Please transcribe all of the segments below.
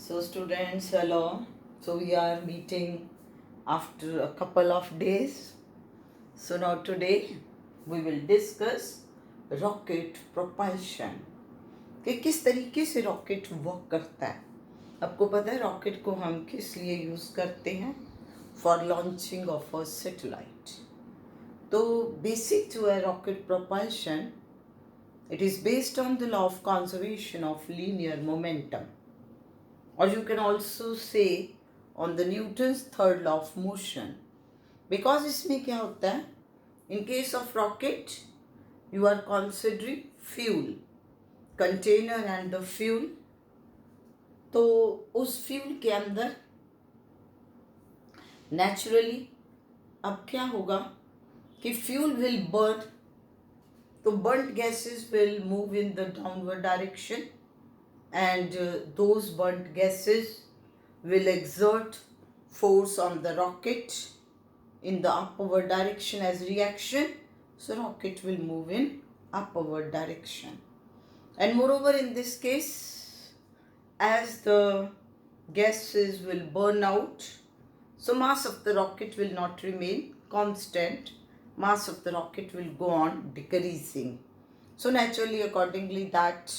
So students, hello. So we are meeting after a couple of days. So now today we will discuss rocket propulsion कि किस तरीके से rocket work करता है. आपको पता है रॉकेट को हम किस लिए यूज़ करते हैं? For launching of a satellite. तो बेसिक जो है rocket propulsion, it is based on the law of conservation of linear momentum. Or you can also say on the Newton's third law of motion. Because इसमें क्या होता है? In case of rocket, you are considering fuel, container and the fuel. तो उस fuel के अंदर naturally अब क्या होगा कि फ्यूल विल बर्न, तो burned gases will move in the downward direction and those burnt gases will exert force on the rocket in the upward direction as reaction. So rocket will move in upward direction. And moreover in this case, as the gases will burn out, so mass of the rocket will not remain constant. Mass of the rocket will go on decreasing. So naturally accordingly that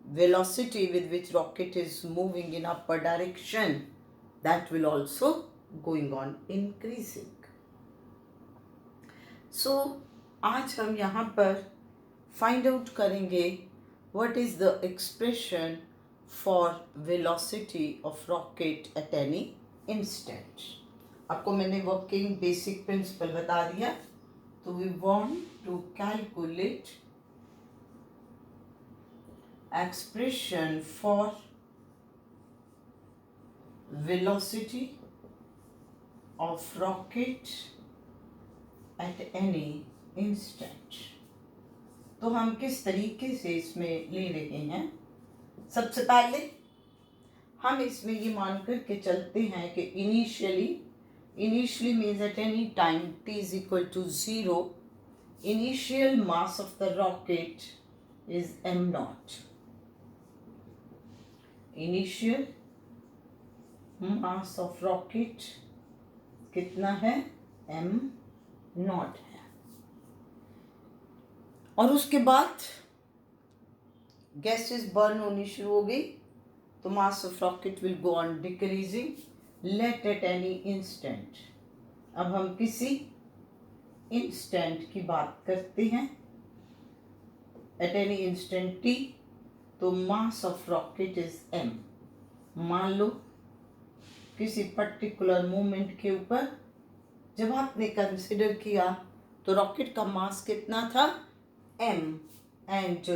velocity with which rocket is moving in upper direction, that will also going on increasing. So आज हम यहाँ पर find out करेंगे what is the expression for velocity of rocket at any instant. आपको मैंने working basic principle बता दिया. तो we want to calculate expression for velocity of rocket at any instant. तो हम किस तरीके से इसमें ले रहे हैं? सबसे पहले हम इसमें ये मान कर के चलते हैं कि initially means at any time t is equal to 0, initial mass of the rocket is m naught. Initial mass of rocket कितना है? m नॉट है. और उसके बाद गैसेस बर्न होनी शुरू हो गई, तो mass of rocket will go on decreasing. Let at any instant. अब हम किसी इंस्टेंट की बात करते हैं. एट एनी इंस्टेंट t, तो mass of rocket is m. मान लो किसी पर्टिकुलर मोमेंट के ऊपर जब आपने कंसिडर किया तो रॉकेट का मास कितना था? m. And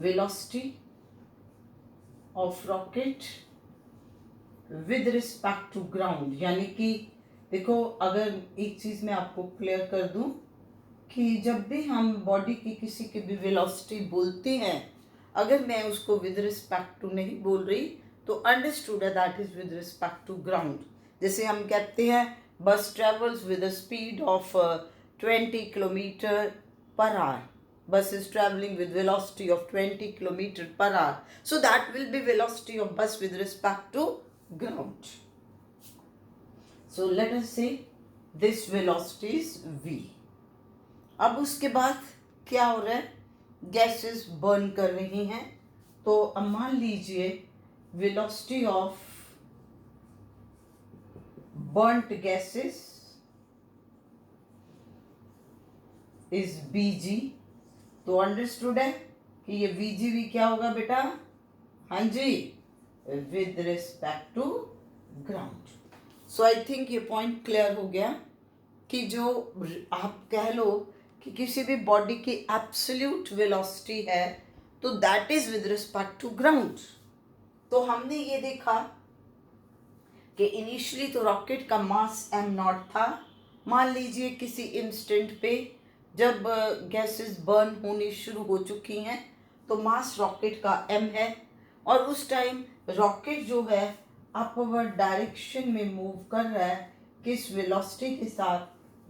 velocity of rocket with respect to ground. यानी कि देखो, अगर एक चीज मैं आपको क्लियर कर दूं कि जब भी हम बॉडी की किसी की भी वेलोसिटी बोलते हैं, अगर मैं उसको विद रिस्पेक्ट टू नहीं बोल रही तो अंडरस्टूड है that is with respect to ground. जैसे हम कहते हैं bus travels with a speed of 20 kilometre per hour. Bus is travelling with velocity of 20 kilometre per hour. So that will be velocity of bus with respect to ground. So let us say this velocity is v. अब उसके बाद क्या हो रहा है? Gases burn कर रही हैं. तो अब मान लीजिए velocity of burnt gases is bg. तो अंडरस्टूड है कि ये vgv क्या होगा बेटा? हाँ जी, with respect to ground. So I think ये पॉइंट क्लियर हो गया कि जो आप कह लो कि किसी भी बॉडी की एब्सोल्यूट वेलोसिटी है तो that is with respect to ground. तो हमने ये देखा कि इनिशियली तो रॉकेट का मास m नॉट था. मान लीजिए किसी इंस्टेंट पे जब गैसेस बर्न होनी शुरू हो चुकी हैं तो मास रॉकेट का m है, और उस टाइम रॉकेट जो है अपवर्ड डायरेक्शन में मूव कर रहा है. किस वेलोसिटी के साथ?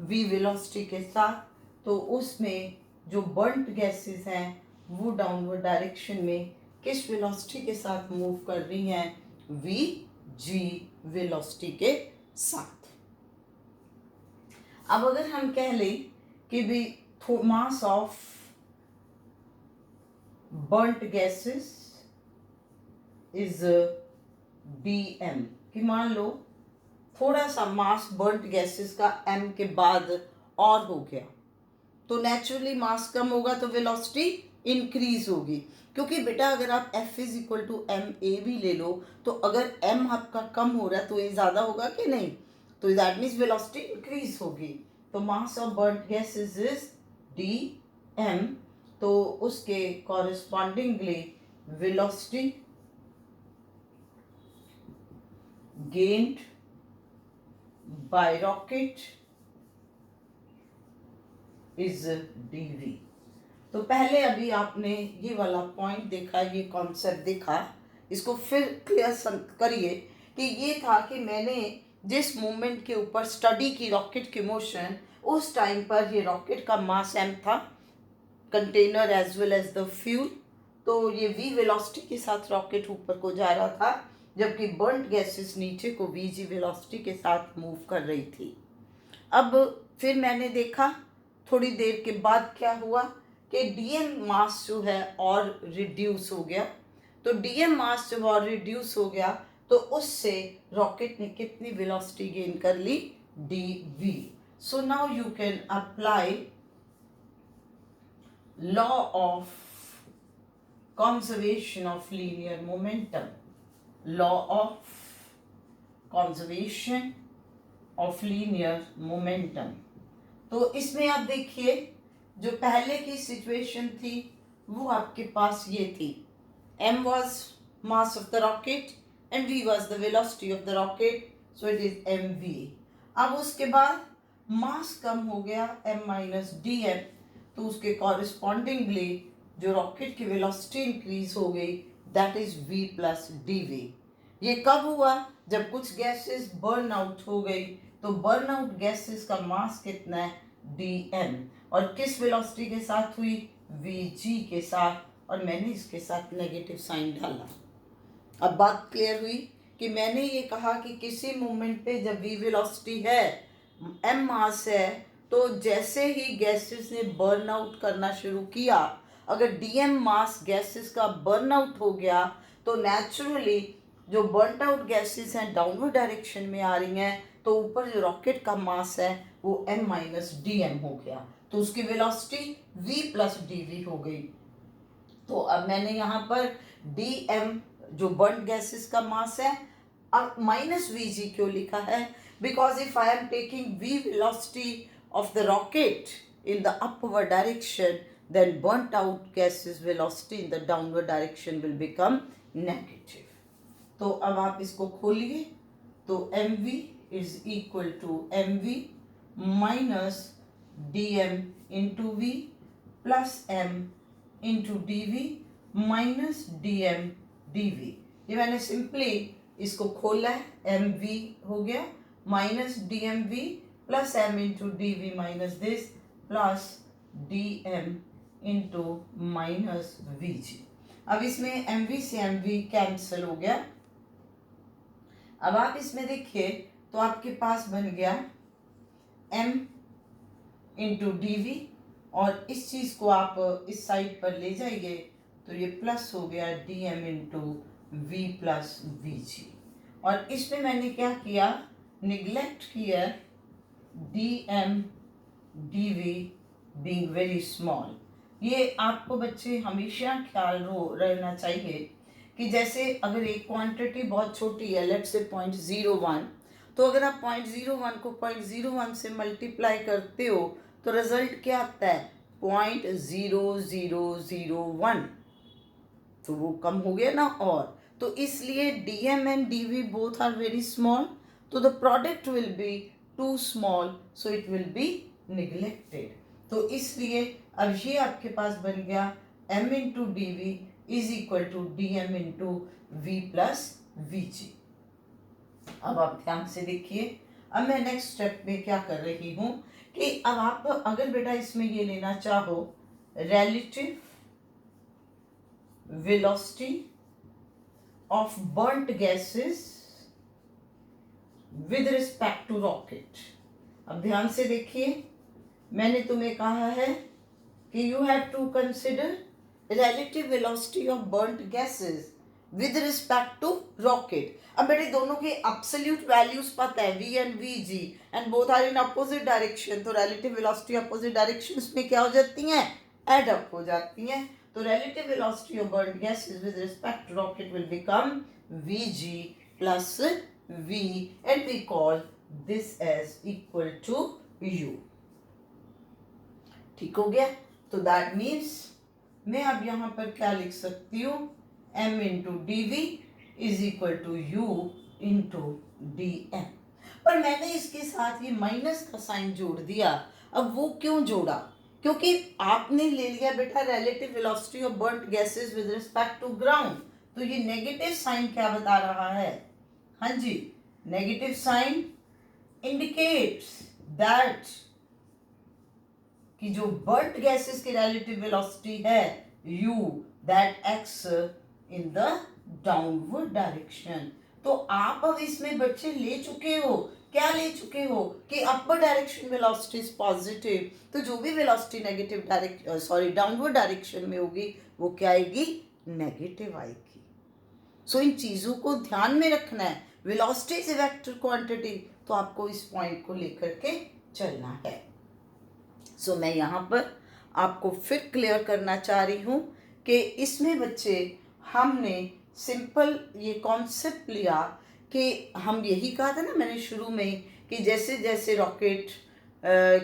v वेलोसिटी के साथ. तो उसमें जो बर्न्ट गैसेस हैं वो डाउनवर्ड डायरेक्शन में किस वेलोसिटी के साथ मूव कर रही हैं? वी जी वेलोसिटी के साथ। अब अगर हम कह लें कि भी mass of burnt gases is dm, कि मान लो थोड़ा सा मास बर्न्ट गैसेस का m के बाद और हो गया, तो नेचुरली मास कम होगा तो वेलोसिटी इंक्रीज होगी। क्योंकि बेटा अगर आप F is equal to M A भी ले लो, तो अगर m आपका कम हो रहा है तो ये ज़्यादा होगा कि नहीं? तो दैट मीन्स वेलोसिटी इंक्रीज होगी। तो mass of burnt gases is dm, तो उसके correspondingly velocity gained by rocket is dv। तो पहले अभी आपने ये वाला पॉइंट देखा, ये कॉन्सेप्ट देखा, इसको फिर क्लियर करिए कि ये था कि मैंने जिस मूवमेंट के ऊपर स्टडी की रॉकेट की मोशन, उस टाइम पर ये रॉकेट का मास m था, container as well as the fuel. तो ये v वेलोसिटी के साथ रॉकेट ऊपर को जा रहा था, जबकि बर्न्ट गैसेस नीचे को vg वेलोसिटी के साथ मूव कर रही थी। अब फिर मैंने देखा थोड़ी देर के बाद क्या हुआ कि dm मास जो है और रिड्यूस हो गया। तो dm मास जब और रिड्यूस हो गया तो उससे रॉकेट ने कितनी वेलोसिटी गेन कर ली? dv। So now you can apply law of conservation of linear momentum, law of conservation of linear momentum। तो इसमें आप देखिए जो पहले की सिचुएशन थी वो आपके पास ये थी, m was mass of the rocket and v was the velocity of the rocket, so it is mv। अब उसके बाद मास कम हो गया m माइनस dm, तो उसके कॉरेस्पॉन्डिंगली जो रॉकेट की वेलोसिटी इंक्रीज हो गई, that is v plus dv। ये कब हुआ? जब कुछ गैसेस बर्न आउट हो गई। तो बर्न आउट गैसेस का मास कितना है? dm। और किस वेलोसिटी के साथ हुई? vg के साथ, और मैंने इसके साथ नेगेटिव साइन डाला। अब बात क्लियर हुई कि मैंने ये कहा कि किसी मूवमेंट पे जब v वेलोसिटी है, m मास है, तो जैसे ही गैसेस ने बर्न आउट करना शुरू किया, अगर dm मास गैसेस का बर्न आउट हो गया तो नेचुरली जो बर्न आउट गैसेस हैं डाउनवर्ड डायरेक्शन में आ रही हैं, तो ऊपर जो रॉकेट का मास है वो m माइनस dm हो गया, तो उसकी वेलोसिटी v प्लस dv हो गई। तो अब मैंने यहाँ पर dm जो बर्न गैसेस का मास है माइनस vg क्यों लिखा है? Because if I am taking v velocity of the rocket in the upward direction, then burnt out gases velocity in the downward direction will become negative। तो अब आप इसको खोलिए, तो mv is equal to mv minus dm into v plus m into dv minus dm dv। ये मैंने simply इसको खोला है, mv हो गया minus dmv plus m into D V minus this plus D M into minus V G. अब इसमें M V से एम वी कैंसिल हो गया। अब आप इसमें देखिए तो आपके पास बन गया m इंटू डी वी, और इस चीज़ को आप इस साइड पर ले जाइए तो ये प्लस हो गया D M into V plus V G. और इसमें मैंने क्या किया? निगलेक्ट किया dm dv being very small। ये आपको बच्चे हमेशा ख्याल रहना चाहिए कि जैसे अगर एक क्वांटिटी बहुत छोटी है, लेट्स से 0.01, तो अगर आप 0.01 को 0.01 से मल्टीप्लाई करते हो तो रिजल्ट क्या आता है? 0.0001, तो वो कम हो गया ना। और तो इसलिए dm and dv both are very small, तो the product will be too small, so it will be neglected। तो इसलिए अब ये आपके पास बन गया m into D V is equal to D M into V plus V G. अब आप ध्यान से देखिए, अब मैं नेक्स्ट स्टेप में क्या कर रही हूँ कि अब आप अगर बेटा इसमें ये लेना चाहो relative velocity of burnt gases with respect to rocket. अब ध्यान से देखिए, मैंने तुम्हें कहा है कि you have to consider relative velocity of burnt gases with respect to rocket. अब बेटे दोनों के absolute values पता है, v and vg, and both are in opposite direction, तो relative velocity opposite directions में क्या हो जाती हैं, add up हो जाती हैं. तो relative velocity of burnt gases with respect to rocket will become vg plus v, and we call this as equal to u. ठीक हो गया. तो दैट मीन्स मैं अब यहाँ पर क्या लिख सकती हूँ, m into D V is equal to U into D M. पर मैंने इसके साथ ये माइनस का साइन जोड़ दिया. अब वो क्यों जोड़ा, क्योंकि आपने ले लिया बेटा relative velocity of burnt gases with respect to ground, तो ये नेगेटिव साइन क्या बता रहा है, हाँ जी, नेगेटिव साइन इंडिकेट्स दैट कि जो बर्न्ट गैसेस की रिलेटिव वेलोसिटी है u, that acts in the downward direction. तो आप अब इसमें बच्चे ले चुके हो, क्या ले चुके हो कि upper direction velocity is positive, तो जो भी वेलोसिटी नेगेटिव डाउनवर्ड डायरेक्शन में होगी वो क्या आएगी, नेगेटिव आएगी. सो इन चीज़ों को ध्यान में रखना है. Velocity is a vector quantity, तो आपको इस पॉइंट को लेकर के चलना है. सो मैं यहाँ पर आपको फिर क्लियर करना चाह रही हूँ कि इसमें बच्चे हमने सिंपल ये कॉन्सेप्ट लिया कि हम यही कहा था ना मैंने शुरू में कि जैसे जैसे रॉकेट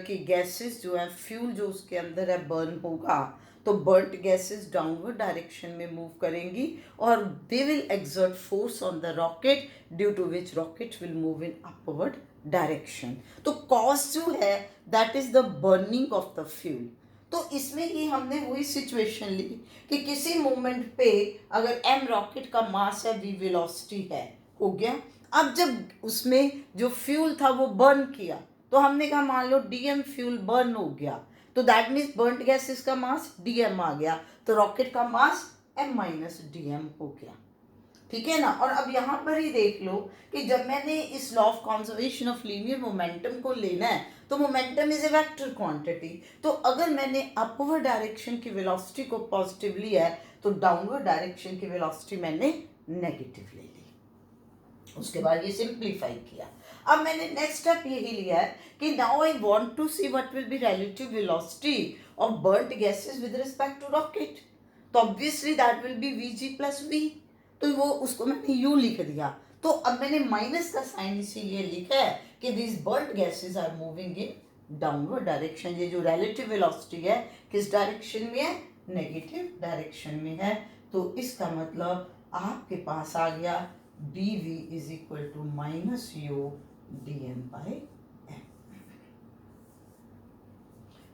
की गैसेस जो है, फ्यूल जो उसके अंदर है बर्न होगा, तो बर्न्ट गैसेस डाउनवर्ड डायरेक्शन में मूव करेंगी और they will exert force on the rocket due to which rocket will move in upward direction. तो कॉज जो है that is the burning of the fuel. तो इसमें ही हमने वही सिचुएशन ली कि किसी मोमेंट पे अगर m रॉकेट का मास है, v वेलोसिटी है, हो गया. अब जब उसमें जो फ्यूल था वो बर्न किया, तो हमने कहा मान लो dm फ्यूल बर्न हो गया, तो दैट मीन्स बर्न्ट गैसेस का मास dm आ गया, तो रॉकेट का मास m माइनस dm हो गया. ठीक है ना. और अब यहाँ पर ही देख लो कि जब मैंने इस law of conservation of linear momentum को लेना है, तो momentum is a vector quantity. तो अगर मैंने अपवर्ड डायरेक्शन की वेलोसिटी को पॉजिटिव लिया है, तो डाउनवर्ड डायरेक्शन की वेलोसिटी मैंने नेगेटिव ले ली. उसके बाद ये सिंप्लीफाई किया. अब मैंने नेक्स्ट स्टेप यही लिया है कि now I want to see what will be relative velocity of burnt gases with respect to rocket. तो obviously that will be vg plus v, तो वो उसको मैंने u लिख दिया. तो अब मैंने माइनस का साइन इसीलिए लिखा है कि this burnt gases are moving in downward direction. ये जो रिलेटिव वेलोसिटी है किस डायरेक्शन में है, नेगेटिव डायरेक्शन में है. तो इसका मतलब आपके पास आ गया dv is equal to minus u dm by m.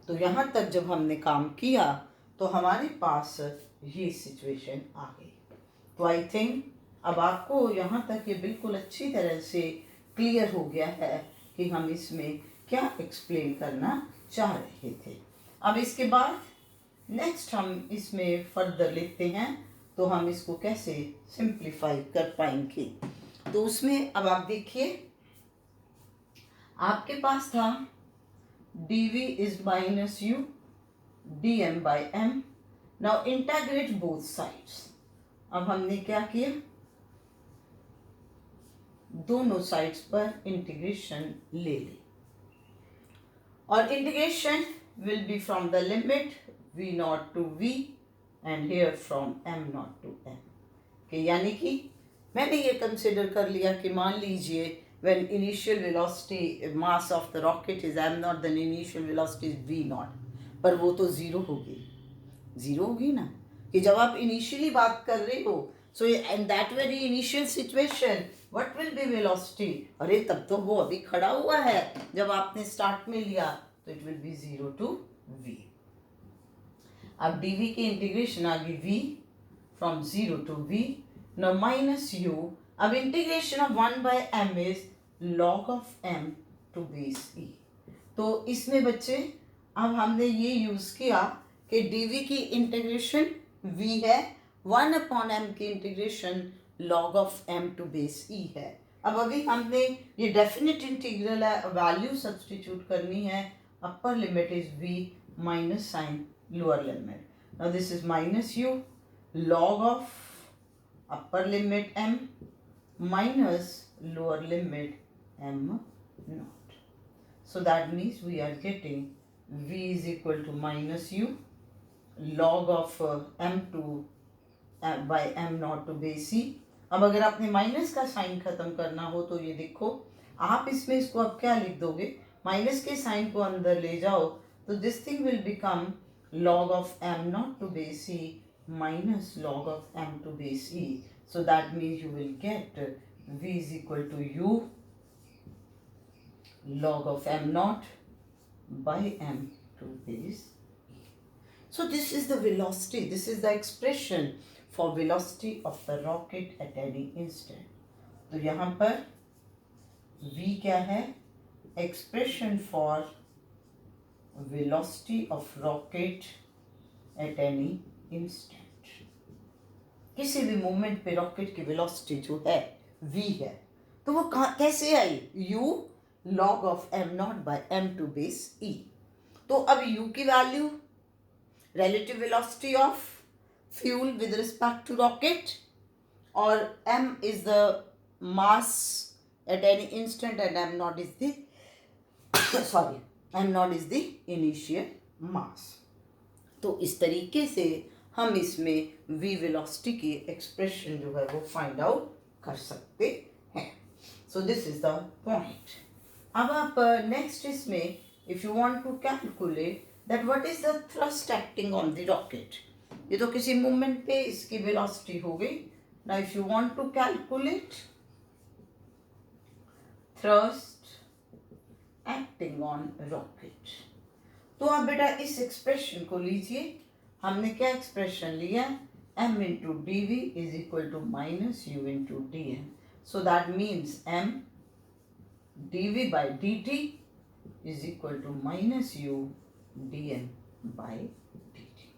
तो यहाँ तक जब हमने काम किया तो हमारे पास ये सिचुएशन आ गई. तो आई थिंक अब आपको यहाँ तक ये बिल्कुल अच्छी तरह से क्लियर हो गया है कि हम इसमें क्या एक्सप्लेन करना चाह रहे थे. अब इसके बाद नेक्स्ट हम इसमें फर्दर लेते हैं, तो हम इसको कैसे सिंप्लीफाई कर पाएंगे. तो उसमें अब आप देखिए, आपके पास था dv is minus u dm by m. Now integrate both sides. अब हमने क्या किया, दोनों साइड्स पर इंटीग्रेशन ले ली, और integration will be from the limit v nought to v and here from m nought to m. कि यानी कि मैंने ये कंसिडर कर लिया कि मान लीजिए when initial velocity mass of the rocket is m naught, then initial velocity is v naught, पर वो तो ज़ीरो होगी ना, कि जब आप इनिशियली बात कर रहे हो, so and that very initial situation what will be velocity, अरे तब तो वो अभी खड़ा हुआ है जब आपने स्टार्ट में लिया, तो it will be 0 to v. अब dv की इंटीग्रेशन आ गई v from 0 to v. Now minus u. अब integration of 1 by m is log of m to base e. तो इसमें बच्चे अब हमने ये यूज़ किया कि dv की इंटीग्रेशन v है, 1/m की integration log of m to base e है। अब अभी हमने ये डेफिनेट इंटीग्रल है, वैल्यू सब्सटीट्यूट करनी है। Upper limit is v minus sign lower limit. Now this is minus u log of upper limit m minus lower limit m naught. So that means we are getting v is equal to minus u log of m2 by m naught to base c. अब अगर आपने minus का sign खत्म करना हो तो ये देखो, आप इसमें इसको अब क्या लिख दोगे, माइनस के साइन को अंदर ले जाओ तो this thing will become log of m naught to base c minus log of m to base e. So that means you will get v is equal to u log of m naught by m to base e. So this is the velocity, this is the expression for velocity of the rocket at any instant. तो यहाँ पर v क्या है, expression for velocity of rocket at any instant. किसी भी moment पे rocket की velocity जो है v है, तो वो कैसे आई, u log of m naught by m to base e. तो अब u की value relative velocity of fuel with respect to rocket, और m is the mass at any instant and m naught is the sorry m naught is the initial mass. तो इस तरीके से हम इसमें v वेलोसिटी की expression जो है वो फाइंड आउट कर सकते हैं. So this is the point. अब आप नेक्स्ट इसमें if you want to calculate that what is the thrust acting on the rocket. ये तो किसी मूवमेंट पे इसकी वेलोसिटी हो गई. Now if you want to calculate thrust acting on rocket, तो आप बेटा इस एक्सप्रेशन को लीजिए. हमने क्या एक्सप्रेशन लिया, m into D V is equal to minus u into D M. So that means m D V by D T is equal to minus u D M by D T.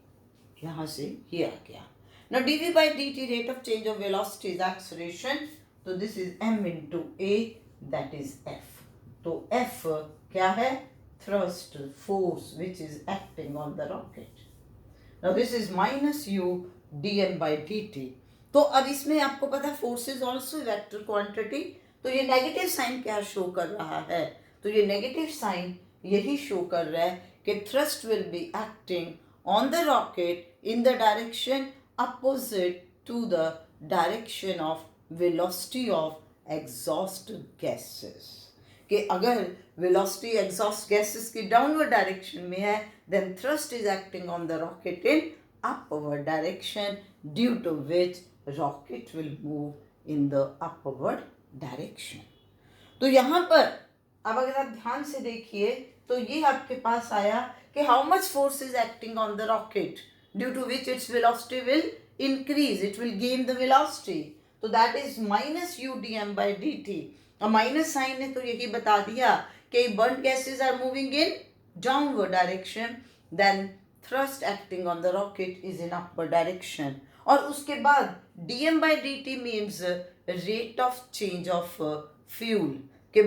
यहाँ से ये आ गया. Now dv by dt rate of change of velocity is acceleration. तो this is m into a, that is f. तो f क्या है, thrust force which is acting on the rocket. Now this is minus u dm by dt. तो अब इसमें आपको पता है force is also vector quantity. तो ये नेगेटिव साइन क्या शो कर रहा है, तो ये नेगेटिव साइन यही शो कर रहा है कि thrust will be acting on the rocket in the direction opposite to the direction of velocity of exhaust gases. कि अगर velocity exhaust gases की downward direction में है, then thrust is acting on the rocket in upward direction, due to which rocket will move in the upward direction. तो यहाँ पर अब अगर आप ध्यान से देखिए तो ये आपके पास आया कि how much force is acting on the rocket, due to which its velocity will increase, it will gain the velocity. तो that is minus u dm by dt. अब माइनस साइन ने तो यही बता दिया कि burnt gases are moving in downward direction, then thrust acting on the rocket is in upward direction. और उसके बाद dm by dt means rate of change of fuel. कि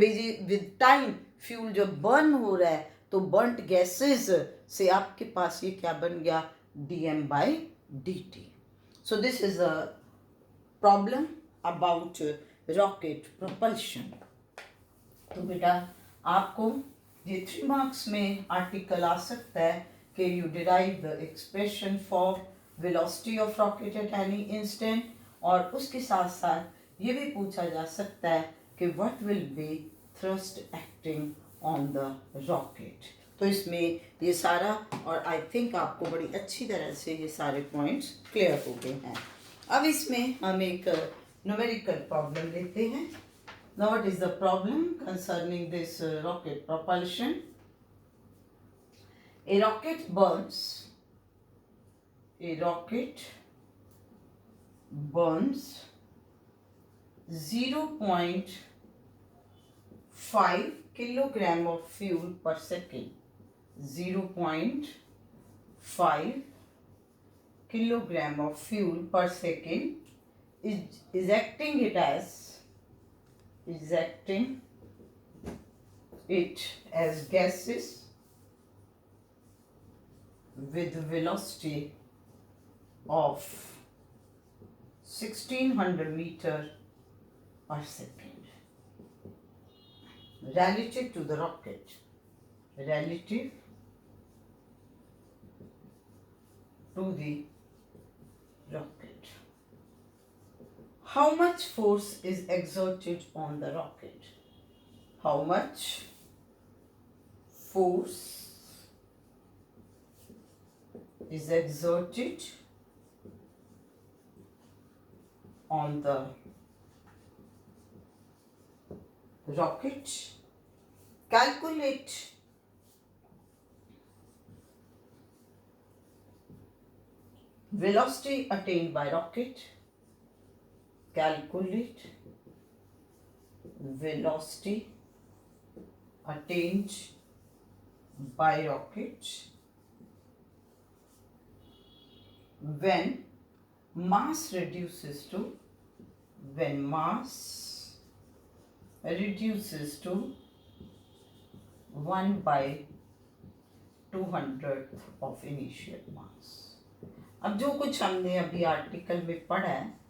with time fuel जब burn हो रहा है तो burnt gases से आपके पास ये क्या बन गया, dm by dt. So this is a problem about rocket propulsion. तो बेटा आपको ये 3 मार्क्स में आर्टिकल आ सकता है कि you derive the expression for velocity of rocket at any instant, और उसके साथ साथ ये भी पूछा जा सकता है कि what will be thrust acting on the rocket. तो इसमें ये सारा, और आई थिंक आपको बड़ी अच्छी तरह से ये सारे पॉइंट्स क्लियर हो गए हैं. अब इसमें हम एक न्यूमेरिकल प्रॉब्लम लेते हैं. Now what is the problem concerning this rocket propulsion? A rocket burns 0.5 kilogram of fuel per second. 0.5 kilogram of fuel per second, ejecting it as gases with velocity of 1600 meter per second relative to the rocket. Relative to the rocket. How much force is exerted on the rocket? How much force is exerted on the rocket? Calculate velocity attained by rocket. Calculate velocity attained by rocket when mass reduces to 1/200 of initial mass. अब जो कुछ हमने अभी article में पढ़ा है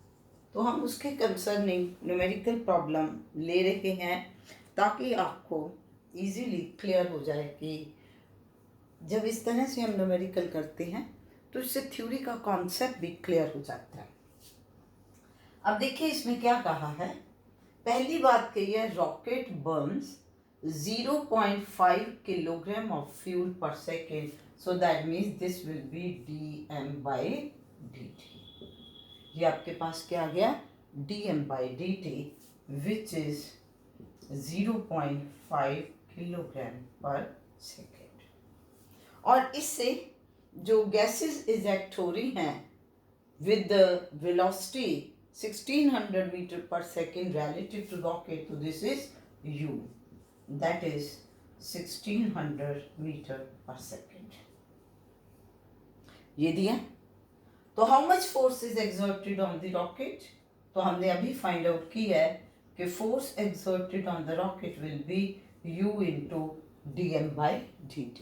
तो हम उसके कंसर्निंग न्यूमेरिकल प्रॉब्लम ले रहे हैं ताकि आपको इजीली क्लियर हो जाए कि जब इस तरह से हम न्यूमेरिकल करते हैं तो इससे थ्योरी का कॉन्सेप्ट भी क्लियर हो जाता है। अब देखिए इसमें क्या कहा है। पहली बात कही है rocket burns 0.5 kilogram of fuel per second, so that means this will be dm/dt। ये आपके पास क्या आ गया dm/dt which is 0.5 kilogram per second. और इससे जो गैसेस इजेक्ट हो रही हैं with the velocity 1600 meter per second relative to rocket, so this is u, that is 1600 meter per second। ये दिया। तो how much force is exerted on the rocket, तो हमने अभी फाइंड आउट किया है कि force exerted on the rocket will be u into dm/dt।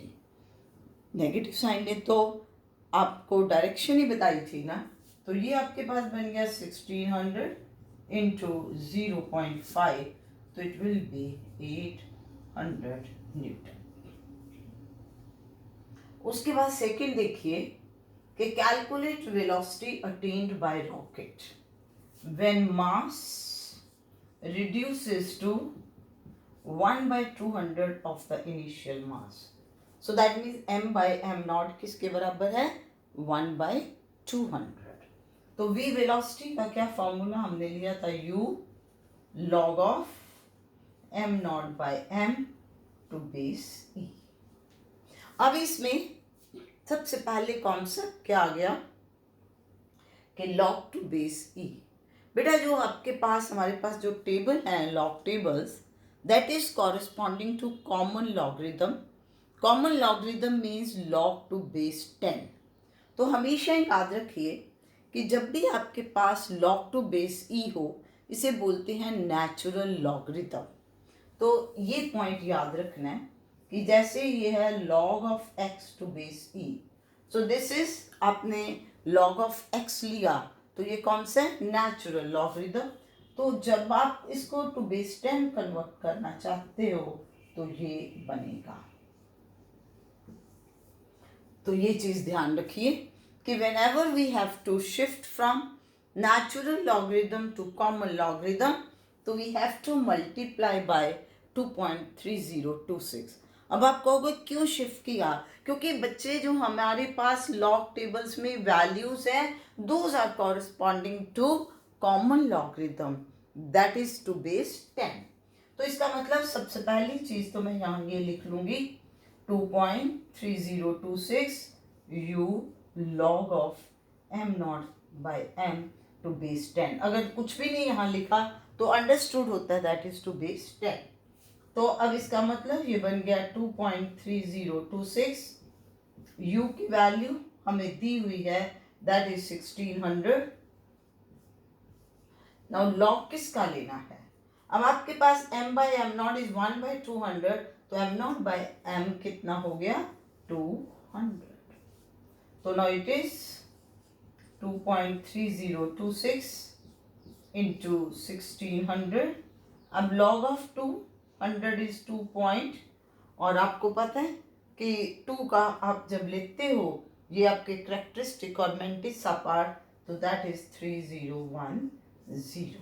Negative sign ने तो आपको डायरेक्शन ही बताई थी ना, तो ये आपके पास बन गया 1600 इंटू 0.5, तो इट विल बी 800 न्यूटन। उसके बाद सेकंड देखिए कि calculate velocity attained by rocket when mass reduces to 1/200 of the initial mass, so that means m/m0 किसके बराबर है 1/200। तो v वेलोसिटी का क्या फॉर्मूला हमने लिया था u log of m0/m to base e। अब इसमें सबसे पहले कॉन्सेप्ट क्या आ गया कि log टू बेस e। बेटा जो आपके पास हमारे पास जो टेबल है log tables, that is corresponding to common logarithm. Common logarithm means log to base 10। तो हमेशा याद रखिए कि जब भी आपके पास log टू बेस e हो इसे बोलते हैं नेचुरल लॉगरिथम। तो ये पॉइंट याद रखना है कि जैसे ये है log of x to base e, so this is आपने log ऑफ x लिया तो ये कौन सा है नेचुरल लॉगरिथम। तो जब आप इसको टू बेस 10 कन्वर्ट करना चाहते हो तो ये बनेगा। तो ये चीज ध्यान रखिए कि whenever we have to shift from natural logarithm to common logarithm, तो we have to multiply by 2.3026। अब आप कहोगे क्यों शिफ्ट किया, क्योंकि बच्चे जो हमारे पास लॉग टेबल्स में वैल्यूज हैं those are corresponding to common logarithm that is to base 10। तो इसका मतलब सबसे पहली चीज तो मैं यहाँ ये लिख लूंगी 2.3026 u log of m0/m to base 10। अगर कुछ भी नहीं यहाँ लिखा तो अंडरस्टूड होता है दैट इज टू बेस 10। तो अब इसका मतलब ये बन गया 2.3026 u की वैल्यू हमें दी हुई है दैट इज 1600। नाउ लॉग किसका लेना है? अब आपके पास m by am not is 1/200, तो m नॉट बाई m कितना हो गया? 200। तो नाउ इट इज 2.3026 इंटू 1600। अब log ऑफ 200 इज 2 पॉइंट, और आपको पता है कि 2 का आप जब लेते हो ये आपके करेक्टरिस्टिक और मेंटिसा पार्ट, तो दैट इज 3010।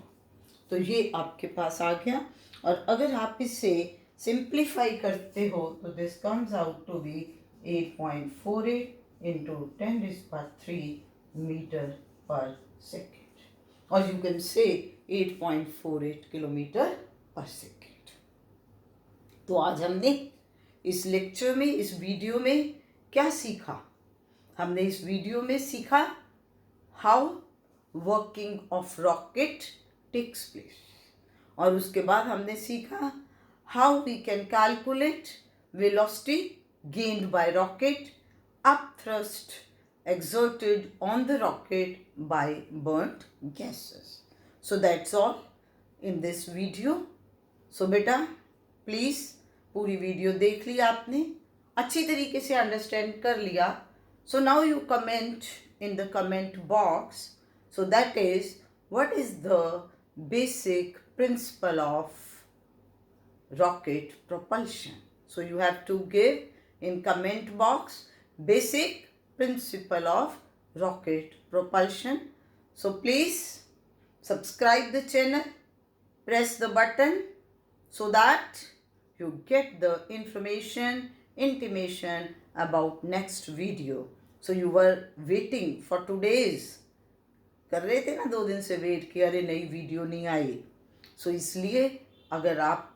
तो ये आपके पास आ गया। और अगर आप इसे सिंप्लीफाई करते हो तो this comes out to be 8.48 into 10⁻³ metre पर सेकेंड, और यू कैन से 8.48 किलोमीटर पर सेकेंड। तो आज हमने इस लेक्चर में, इस वीडियो में क्या सीखा? हमने इस वीडियो में सीखा how working of rocket takes place, और उसके बाद हमने सीखा how we can calculate velocity gained by rocket up thrust exerted on the rocket by burnt gases. So that's all in this video. So बेटा please पूरी video देख लिया आपने, अच्छी तरीके से अंडरस्टैंड कर लिया. So now you comment in the comment box. So that is, what is the basic principle of rocket propulsion? So you have to give in comment box basic principle of rocket propulsion. So please subscribe the channel, press the button so that you get the information, intimation about next video. So you were waiting for 2 days, कर रहे थे ना 2 दिन से wait कि अरे नई video नहीं आई. सो इसलिए अगर आप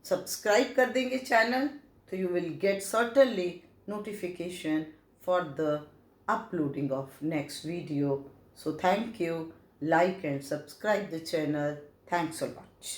सब्सक्राइब कर देंगे चैनल तो you will get certainly notification for the uploading of next video. So thank you. Like and subscribe the channel. Thanks a lot.